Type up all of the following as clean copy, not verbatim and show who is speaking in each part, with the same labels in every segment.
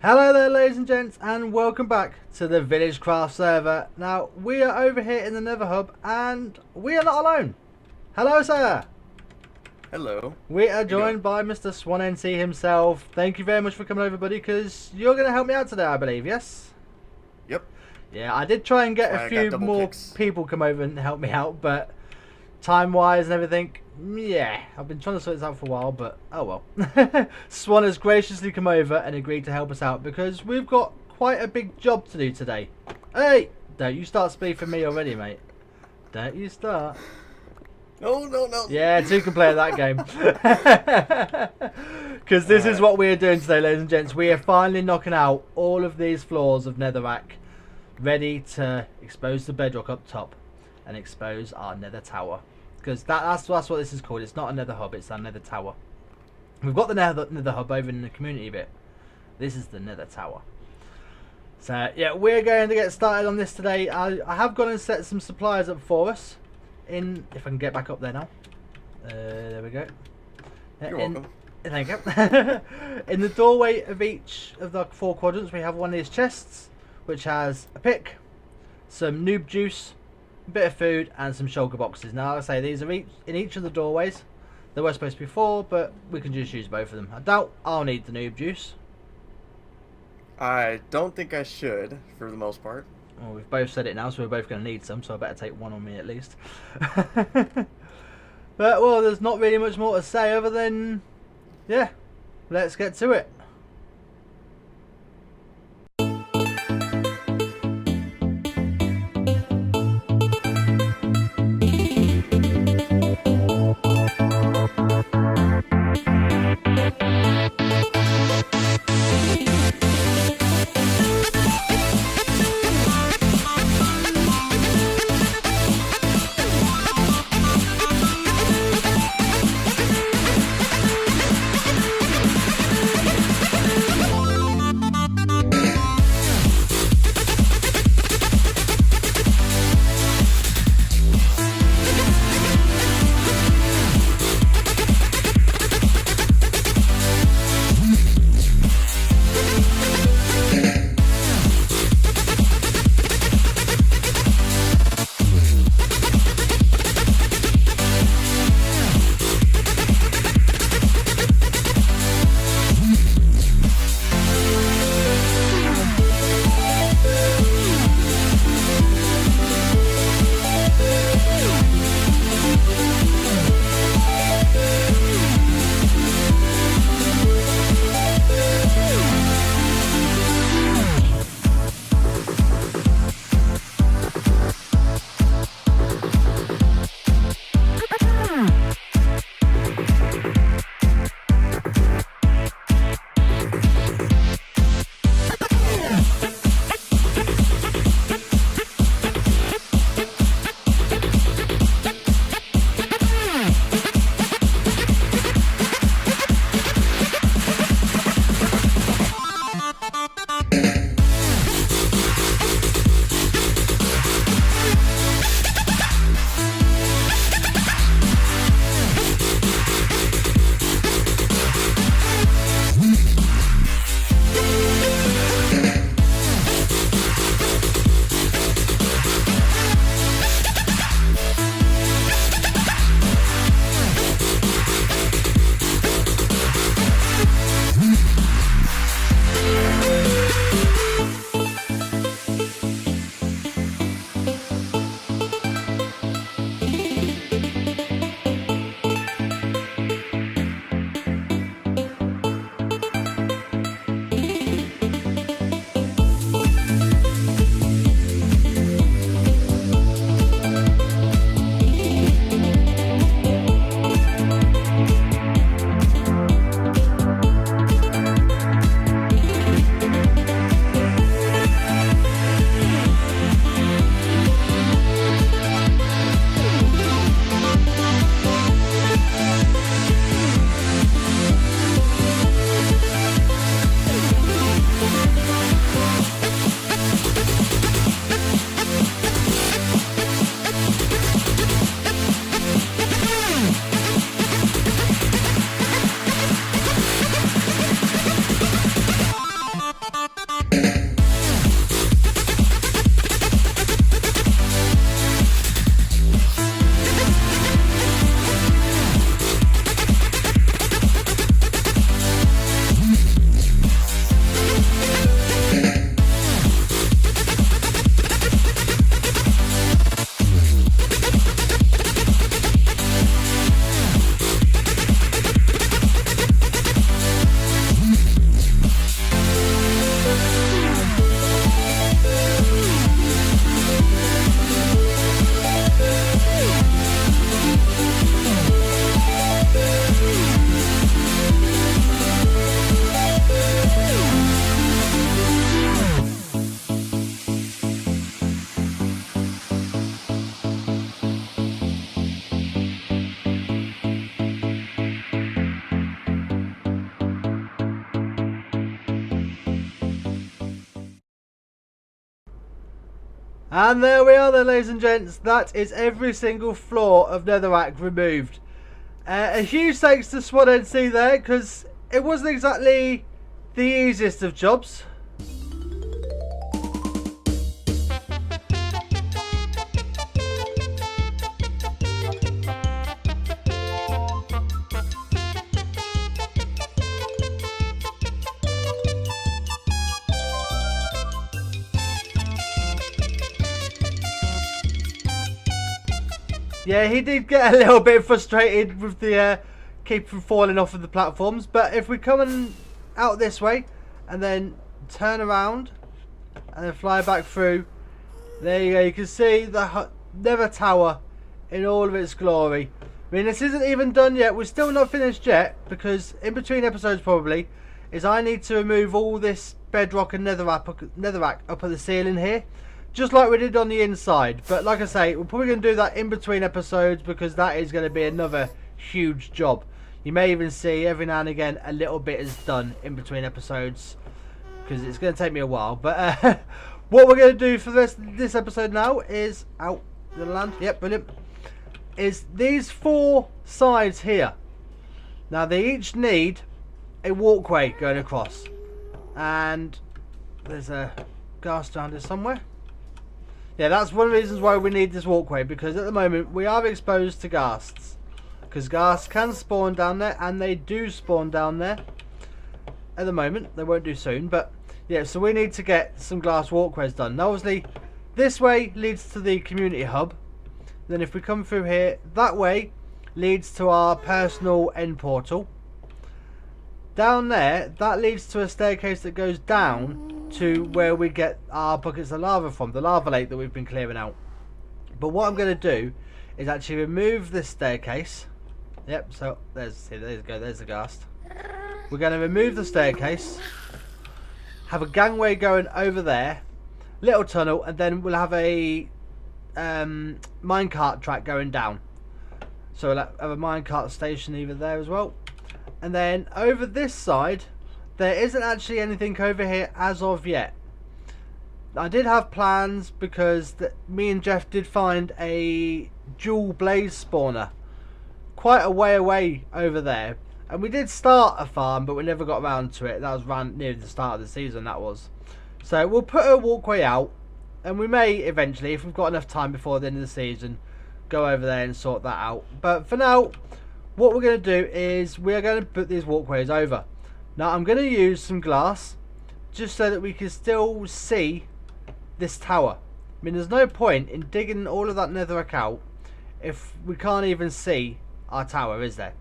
Speaker 1: Hello there ladies and gents, and welcome back to the VillageCraft server. Now we are over here in the Nether Hub and we are not alone. Hello sir.
Speaker 2: Hello.
Speaker 1: We are joined by Mr. SwanNC himself. Thank you very much for coming over, buddy, because you're going to help me out today, I believe, yes?
Speaker 2: Yep.
Speaker 1: Yeah, I did try and get a few more people come over and help me out, but time-wise and everything, yeah, I've been trying to sort this out for a while, but oh well. Swan has graciously come over and agreed to help us out because we've got quite a big job to do today. Hey, don't you start speaking me already, mate. Don't you start.
Speaker 2: No.
Speaker 1: Yeah, two can play at that game. Because this is what we are doing today, ladies and gents. We are finally knocking out all of these floors of netherrack, ready to expose the bedrock up top and expose our nether tower. Because that's what this is called. It's not a nether hub, it's our nether tower. We've got the nether hub over in the community bit. This is the nether tower. So yeah, we're going to get started on this today. I have gone and set some supplies up for us. If I can get back up there now. There we go.
Speaker 2: You're welcome.
Speaker 1: Thank you. In the doorway of each of the 4 quadrants, we have one of these chests, which has a pick, some noob juice, a bit of food, and some shulker boxes. Now, like I say, these are in each of the doorways. There were supposed to be 4, but we can just use both of them. I doubt I'll need the noob juice.
Speaker 2: I don't think I should, for the most part.
Speaker 1: Well, we've both said it now, so we're both going to need some, so I better take one on me at least. But, well, there's not really much more to say other than, yeah, let's get to it. And there we are then, ladies and gents. That is every single floor of netherrack removed. A huge thanks to SwanNC there, because it wasn't exactly the easiest of jobs. Yeah, he did get a little bit frustrated with the keep from falling off of the platforms, but if we come out this way and then turn around and then fly back through, there you go. You can see the Nether Tower in all of its glory. I mean, this isn't even done yet. We're still not finished yet, because in between episodes probably is I need to remove all this bedrock and netherrack up at the ceiling here, just like we did on the inside. But like I say, we're probably going to do that in between episodes, because that is going to be another huge job. You may even see every now and again a little bit is done in between episodes, because it's going to take me a while. But what we're going to do for the rest of this episode now is out the land. Yep, brilliant. Is these 4 sides here. Now they each need a walkway going across, and there's a ghast around here somewhere. Yeah, that's one of the reasons why we need this walkway, because at the moment we are exposed to ghasts. Because ghasts can spawn down there, and they do spawn down there. At the moment, they won't do soon, but yeah, so we need to get some glass walkways done. Now obviously, this way leads to the community hub. Then if we come through here, that way leads to our personal end portal. Down there, that leads to a staircase that goes down to where we get our buckets of lava from, the lava lake that we've been clearing out. But what I'm going to do is actually remove this staircase. Yep, so there you go, there's the ghast. We're going to remove the staircase, have a gangway going over there, little tunnel, and then we'll have a minecart track going down. So we'll have a minecart station either there as well. And then over this side, there isn't actually anything over here as of yet. I did have plans, because me and Jeff did find a dual blaze spawner quite a way away over there, and we did start a farm, but we never got around to it. That was around near the start of the season, that was. So we'll put a walkway out, and we may eventually, if we've got enough time before the end of the season, go over there and sort that out. But for now, what we're going to do is we're going to put these walkways over. Now I'm going to use some glass just so that we can still see this tower. I mean, there's no point in digging all of that netherrack out if we can't even see our tower, is there?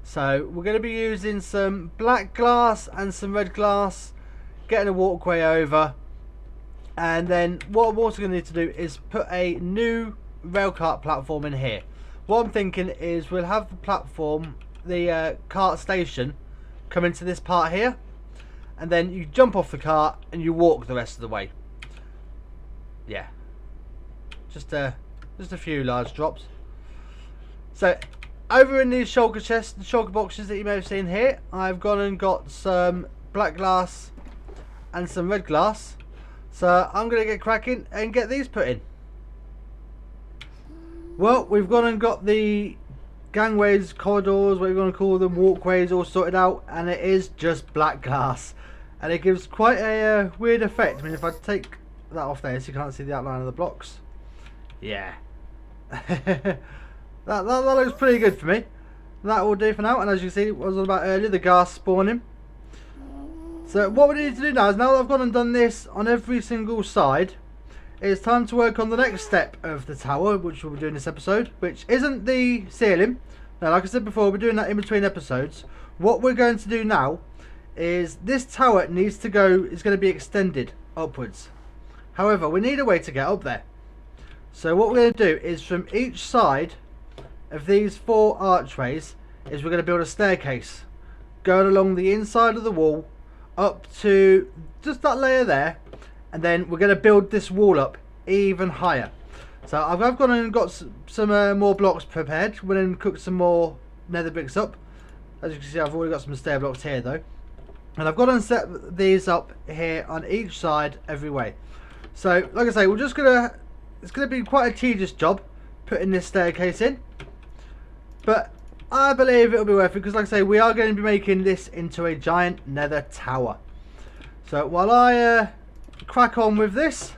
Speaker 1: So we're going to be using some black glass and some red glass, getting a walkway over, and then what I'm also going to need to do is put a new railcart platform in here. What I'm thinking is we'll have the platform, the cart station, come into this part here, and then you jump off the cart and you walk the rest of the way. Yeah, just a few large drops. So over in these shulker chests and shulker boxes that you may have seen here, I've gone and got some black glass and some red glass. So I'm going to get cracking and get these put in. Well, we've gone and got the gangways, corridors, what you're going to call them, walkways, all sorted out, and it is just black glass, and it gives quite a weird effect. I mean, if I take that off there so you can't see the outline of the blocks, yeah. that looks pretty good for me. That will do for now. And as you can see, what I was on about earlier, the ghast spawning. So what we need to do now is, now that I've gone and done this on every single side, it's time to work on the next step of the tower, which we'll be doing this episode, which isn't the ceiling. Now, like I said before, we're doing that in between episodes. What we're going to do now is this tower needs to go, is going to be extended upwards. However, we need a way to get up there. So what we're going to do is, from each side of these 4 archways, is we're going to build a staircase going along the inside of the wall up to just that layer there, and then we're going to build this wall up even higher. So I've gone and got some more blocks prepared. We're going to cook some more nether bricks up. As you can see, I've already got some stair blocks here though, and I've got to set these up here on each side every way. So like I say, we're just going to it's going to be quite a tedious job putting this staircase in, but I believe it'll be worth it, because like I say, we are going to be making this into a giant nether tower. So while I crack on with this,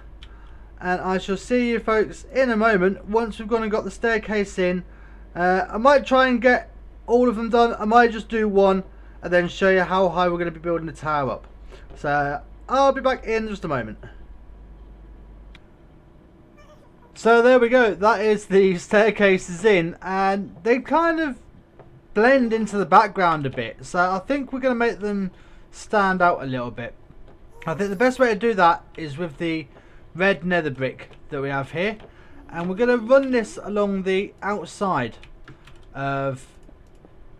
Speaker 1: and I shall see you folks in a moment once we've gone and got the staircase in. I might try and get all of them done. I might just do one and then show you how high we're going to be building the tower up. So I'll be back in just a moment. So there we go, that is the staircases in, and they kind of blend into the background a bit, so I think we're going to make them stand out a little bit. I think the best way to do that is with the red nether brick that we have here, and we're going to run this along the outside of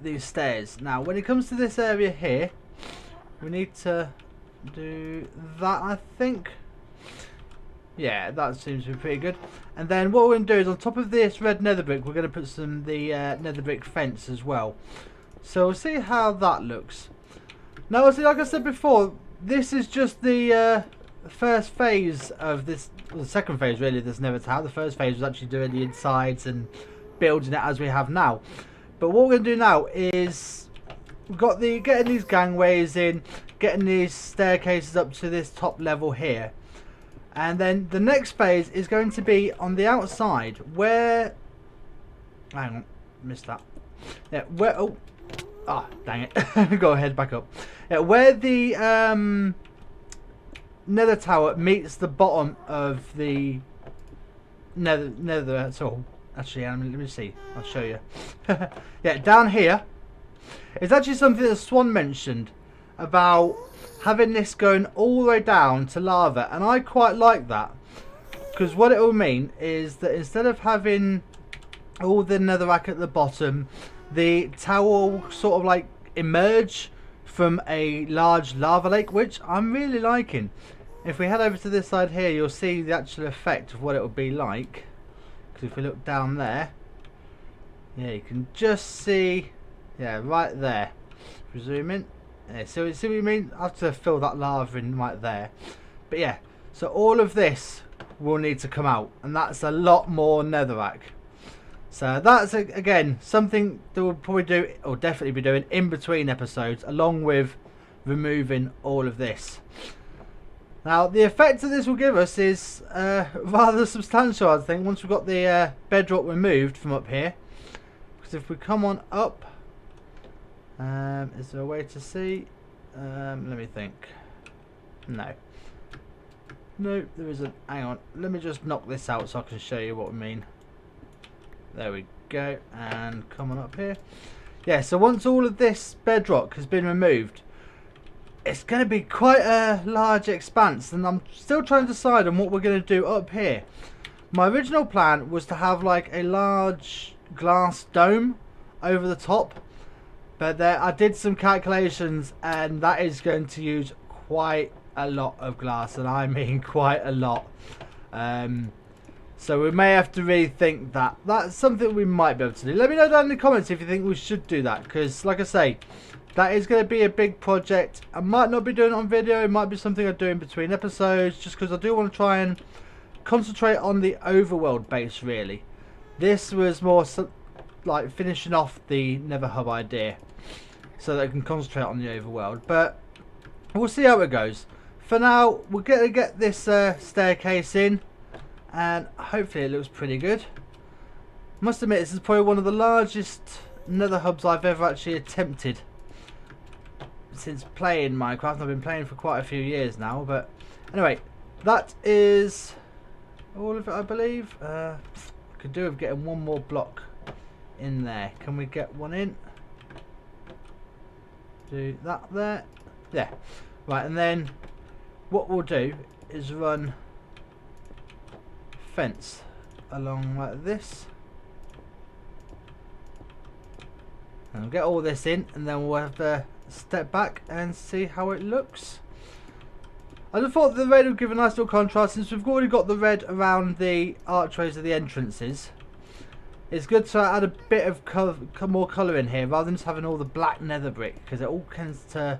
Speaker 1: these stairs. Now when it comes to this area here, we need to do that, I think. Yeah, that seems to be pretty good. And then what we're going to do is on top of this red nether brick, we're going to put some the nether brick fence as well. So we'll see how that looks. Now, see, like I said before, this is just the first phase of this, well, the second phase really of this nether tower. The first phase was actually doing the insides and building it as we have now. But what we're going to do now is we've got the getting these gangways in, getting these staircases up to this top level here. And then the next phase is going to be on the outside where, hang on, missed that. Yeah, where, oh, dang it, go ahead, back up. Yeah, where the nether tower meets the bottom of the nether, so actually, let me see, I'll show you. Yeah, down here, it's actually something that Swan mentioned about having this going all the way down to lava, and I quite like that, because what it will mean is that instead of having all the netherrack at the bottom, the tower will sort of like emerge from a large lava lake, which I'm really liking. If we head over to this side here, you'll see the actual effect of what it will be like, because if we look down there, yeah, you can just see, yeah, right there. If we zoom in, yeah, so see what you mean? I have to fill that lava in right there. But yeah, so all of this will need to come out, and that's a lot more netherrack. So that's again something that we'll probably do, or definitely be doing in between episodes, along with removing all of this. Now the effect that this will give us is rather substantial, I think, once we've got the bedrock removed from up here. Because if we come on up, is there a way to see? Let me think. No, there isn't. Hang on, let me just knock this out so I can show you what we mean. There we go, and come on up here. Yeah, so once all of this bedrock has been removed, it's going to be quite a large expanse, and I'm still trying to decide on what we're going to do up here. My original plan was to have like a large glass dome over the top, but I did some calculations, and that is going to use quite a lot of glass, and I mean quite a lot. So we may have to rethink that. That's something we might be able to do. Let me know down in the comments if you think we should do that, because like I say, that is going to be a big project. I might not be doing it on video. It might be something I do in between episodes, just because I do want to try and concentrate on the overworld base, really. This was more like finishing off the Nether Hub idea, so that I can concentrate on the overworld. But we'll see how it goes. For now, we're going to get this staircase in, and hopefully it looks pretty good. Must admit, this is probably one of the largest nether hubs I've ever actually attempted since playing Minecraft. I've been playing for quite a few years now, but anyway, that is all of it, I believe. I could do with getting one more block in there. Can we get one in? Do that there. Yeah. Right, and then what we'll do is run fence along like this, and we'll get all this in, and then we'll have to step back and see how it looks. I just thought the red would give a nice little contrast, since we've already got the red around the archways of the entrances. It's good to add a bit of more colour in here, rather than just having all the black nether brick, because it all tends to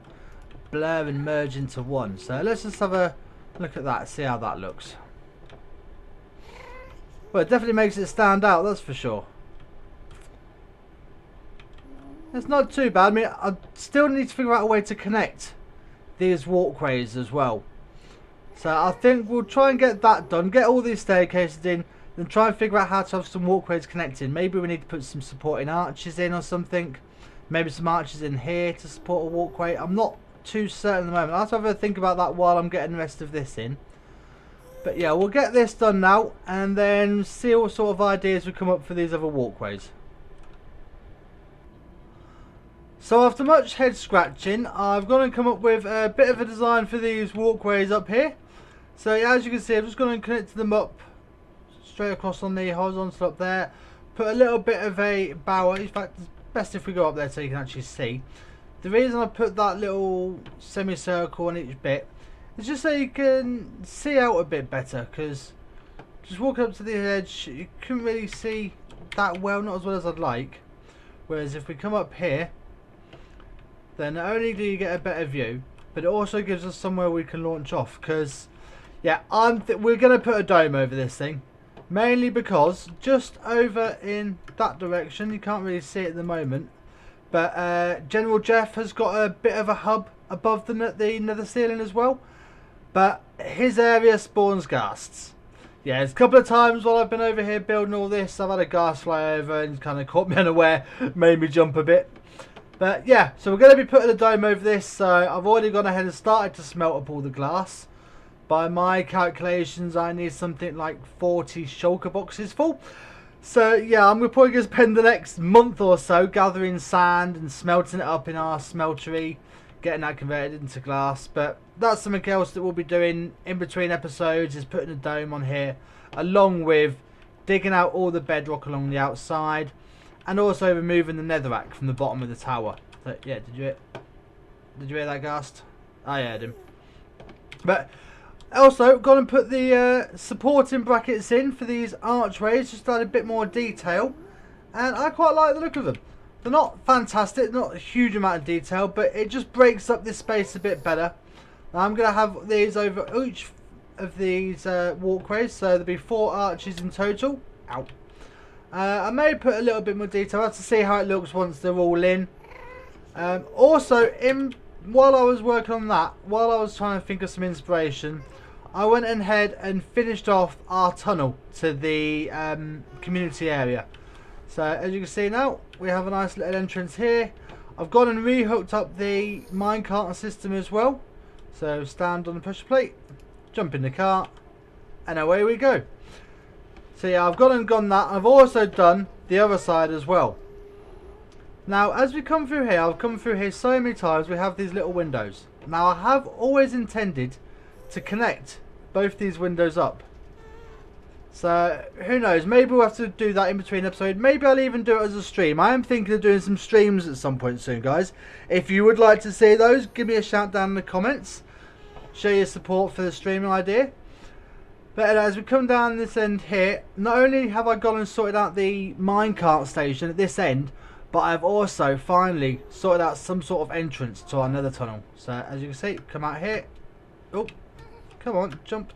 Speaker 1: blur and merge into one. So let's just have a look at that, see how that looks. Well, it definitely makes it stand out, that's for sure. It's not too bad. I mean, I still need to figure out a way to connect these walkways as well. So I think we'll try and get that done. Get all these staircases in. Then try and figure out how to have some walkways connecting. Maybe we need to put some supporting arches in or something. Maybe some arches in here to support a walkway. I'm not too certain at the moment. I'll have to have a think about that while I'm getting the rest of this in. But yeah, we'll get this done now and then see what sort of ideas we come up for these other walkways. So after much head scratching, I've gone and come up with a bit of a design for these walkways up here. So yeah, as you can see, I'm just going to connect them up straight across on the horizontal up there. Put a little bit of a bower. In fact, it's best if we go up there so you can actually see. The reason I put that little semicircle on each bit is just so you can see out a bit better, because just walking up to the edge you couldn't really see that well, not as well as I'd like. Whereas if we come up here, then not only do you get a better view, but it also gives us somewhere we can launch off. Because yeah, we're going to put a dome over this thing, mainly because just over in that direction, you can't really see it at the moment, but General Jeff has got a bit of a hub above the nether ceiling as well. But his area spawns ghasts. Yeah, it's a couple of times while I've been over here building all this, I've had a ghast fly over and kind of caught me unaware, made me jump a bit. But yeah, so we're going to be putting a dome over this. So I've already gone ahead and started to smelt up all the glass. By my calculations, I need something like 40 shulker boxes full. So yeah, I'm probably going to spend the next month or so gathering sand and smelting it up in our smeltery, getting that converted into glass. But that's something else that we'll be doing in between episodes, is putting a dome on here, along with digging out all the bedrock along the outside, and also removing the netherrack from the bottom of the tower. So yeah, did you hear that ghast? I heard him. But also gone and put the supporting brackets in for these archways, just to add a bit more detail, and I quite like the look of them. They're not fantastic, not a huge amount of detail, but it just breaks up this space a bit better. Now I'm going to have these over each of these walkways, so there'll be 4 arches in total. Ow. I may put a little bit more detail. I have to see how it looks once they're all in. Also, while I was working on that, while I was trying to think of some inspiration, I went ahead and finished off our tunnel to the community area. So as you can see now, we have a nice little entrance here. I've gone and rehooked up the minecart system as well. So stand on the pressure plate, jump in the cart, and away we go. So yeah, I've gone and done that. I've also done the other side as well. Now as we come through here, I've come through here so many times, we have these little windows. Now I have always intended to connect both these windows up. So who knows, maybe we'll have to do that in between episodes. Maybe I'll even do it as a stream. I am thinking of doing some streams at some point soon, guys. If you would like to see those, give me a shout down in the comments. Show your support for the streaming idea. But as we come down this end here, not only have I gone and sorted out the minecart station at this end, but I've also finally sorted out some sort of entrance to our nether tunnel. So as you can see, come out here. Oh, come on, jump.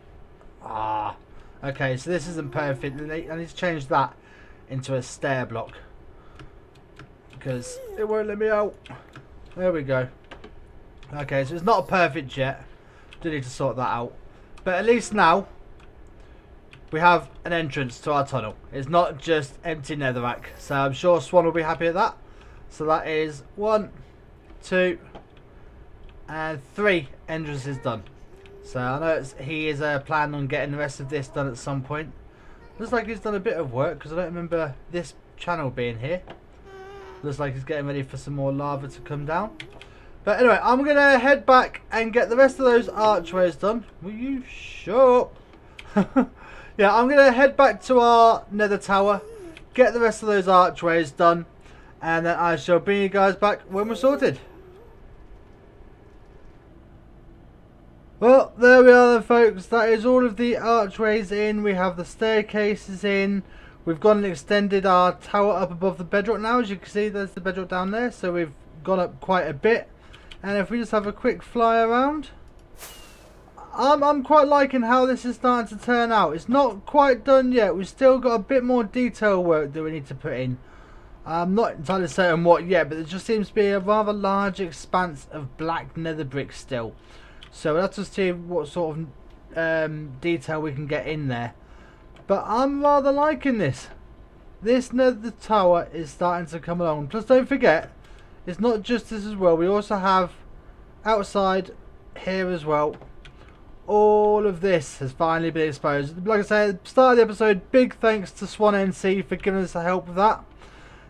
Speaker 1: Ah. Okay, so this isn't perfect. I need to change that into a stair block, because it won't let me out. There we go. Okay, so it's not perfect yet. Do need to sort that out. But at least now we have an entrance to our tunnel. It's not just empty netherrack. So I'm sure Swan will be happy at that. So that is 1, 2, and 3 entrances done. So I know he is planning on getting the rest of this done at some point. Looks like he's done a bit of work, because I don't remember this channel being here. Looks like he's getting ready for some more lava to come down. But anyway, I'm going to head back and get the rest of those archways done. Will you shut up? Yeah, I'm going to head back to our nether tower, get the rest of those archways done, and then I shall bring you guys back when we're sorted. Well, there we are then, folks. That is all of the archways in. We have the staircases in. We've gone and extended our tower up above the bedrock now. As you can see, there's the bedrock down there. So we've gone up quite a bit. And if we just have a quick fly around, I'm quite liking how this is starting to turn out. It's not quite done yet. We've still got a bit more detail work that we need to put in. I'm not entirely certain what yet, but there just seems to be a rather large expanse of black nether bricks still. So we'll have to see what sort of detail we can get in there. But I'm rather liking this. This nether tower is starting to come along. Plus don't forget, it's not just this as well. We also have outside here as well. All of this has finally been exposed. Like I said at the start of the episode, big thanks to SwanNC for giving us the help with that.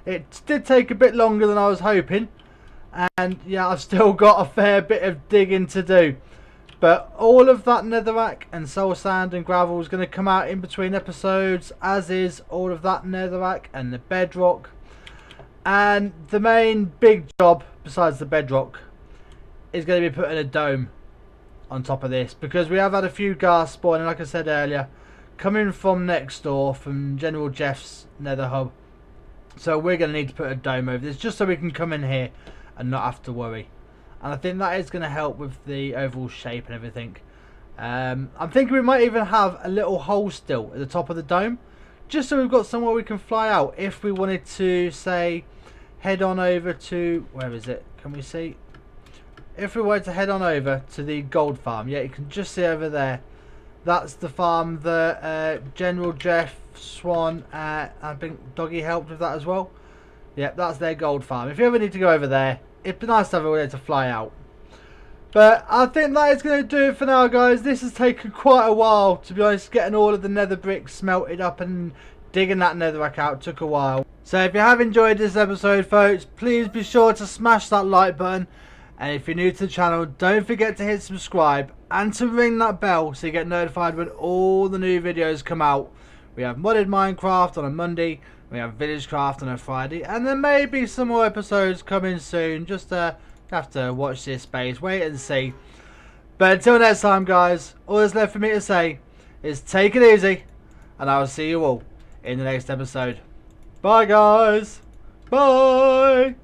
Speaker 1: It did take a bit longer than I was hoping, and yeah, I've still got a fair bit of digging to do. But all of that netherrack and soul sand and gravel is going to come out in between episodes, as is all of that netherrack and the bedrock. And the main big job, besides the bedrock, is going to be putting a dome on top of this, because we have had a few ghast spawning, like I said earlier, coming from next door, from General Jeff's nether hub. So we're going to need to put a dome over this, just so we can come in here and not have to worry. And I think that is going to help with the overall shape and everything. I'm thinking we might even have a little hole still at the top of the dome, just so we've got somewhere we can fly out if we wanted to, say, head on over to, where is it? Can we see? If we wanted to head on over to the gold farm, yeah, you can just see over there. That's the farm that General Jeff, Swan, I think Doggy helped with that as well. Yep, that's their gold farm. If you ever need to go over there, it'd be nice to have a way to fly out. But I think that is going to do it for now, guys. This has taken quite a while, to be honest. Getting all of the nether bricks smelted up and digging that netherrack out took a while. So if you have enjoyed this episode, folks, please be sure to smash that like button. And if you're new to the channel, don't forget to hit subscribe and to ring that bell so you get notified when all the new videos come out. We have modded Minecraft on a Monday, we have Villagecraft on a Friday, and there may be some more episodes coming soon. Just have to watch this space, wait and see. But until next time, guys, all that's left for me to say is take it easy, and I will see you all in the next episode. Bye, guys. Bye.